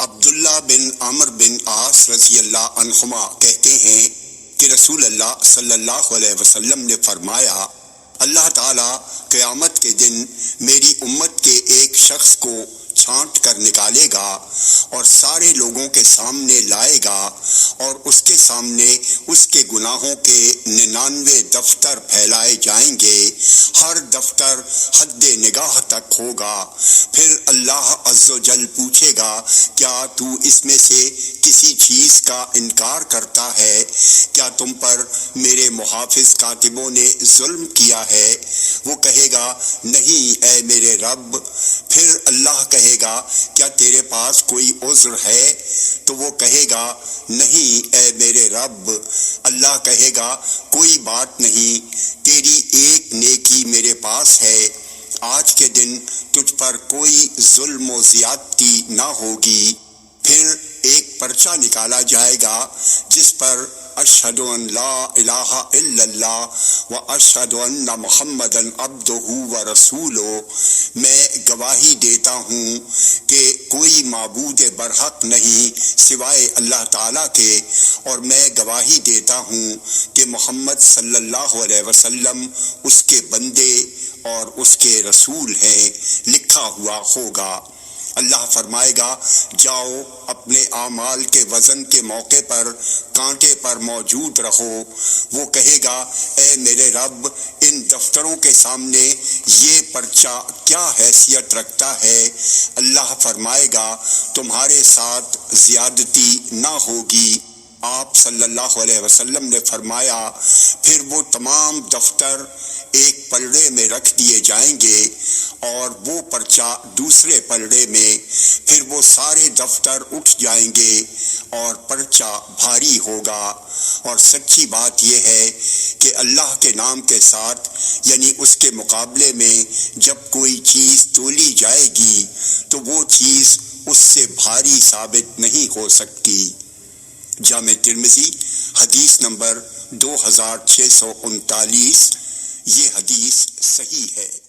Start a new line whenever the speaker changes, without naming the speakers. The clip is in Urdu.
عبداللہ بن عمرو بن عاص رضی اللہ عنہما کہتے ہیں کہ رسول اللہ صلی اللہ علیہ وسلم نے فرمایا، اللہ تعالیٰ قیامت کے دن میری امت کے ایک شخص کو چھانٹ کر نکالے گا اور سارے لوگوں کے سامنے لائے گا اور اس کے سامنے اس کے گناہوں کے 99 دفتر پھیلائے جائیں گے، ہر دفتر حد نگاہ تک ہوگا۔ پھر اللہ عز و جل پوچھے گا، کیا تو اس میں سے کسی چیز کا انکار کرتا ہے؟ کیا تم پر میرے محافظ کاتبوں نے ظلم کیا ہے؟ وہ کہے گا، نہیں اے میرے رب۔ پھر اللہ کہے گا، کیا تیرے پاس کوئی عذر ہے؟ تو وہ کہے گا، نہیں اے میرے رب۔ اللہ کہے گا، کوئی بات نہیں، تیری ایک نیکی میرے پاس ہے، آج کے دن تجھ پر کوئی ظلم و زیادتی نہ ہوگی۔ پھر ایک پرچہ نکالا جائے گا جس پر اشہد ان لا الہ الا اللہ و اشہد ان محمدً عبدہ و رسولہ، میں گواہی دیتا ہوں کہ کوئی معبود برحق نہیں سوائے اللہ تعالیٰ کے، اور میں گواہی دیتا ہوں کہ محمد صلی اللہ علیہ وسلم اس کے بندے اور اس کے رسول ہیں، لکھا ہوا ہوگا۔ اللہ فرمائے گا، جاؤ اپنے اعمال کے وزن کے موقع پر کانٹے پر موجود رہو۔ وہ کہے گا، اے میرے رب، ان دفتروں کے سامنے یہ پرچہ کیا حیثیت رکھتا ہے؟ اللہ فرمائے گا، تمہارے ساتھ زیادتی نہ ہوگی۔ آپ صلی اللہ علیہ وسلم نے فرمایا، پھر وہ تمام دفتر ایک پلڑے میں رکھ دیے جائیں گے اور وہ پرچہ دوسرے پلڑے میں، پھر وہ سارے دفتر اٹھ جائیں گے اور پرچہ بھاری ہوگا۔ اور سچی بات یہ ہے کہ اللہ کے نام کے ساتھ، یعنی اس کے مقابلے میں جب کوئی چیز تولی جائے گی تو وہ چیز اس سے بھاری ثابت نہیں ہو سکتی۔ جامع ترمذی حدیث نمبر 2639، یہ حدیث صحیح ہے۔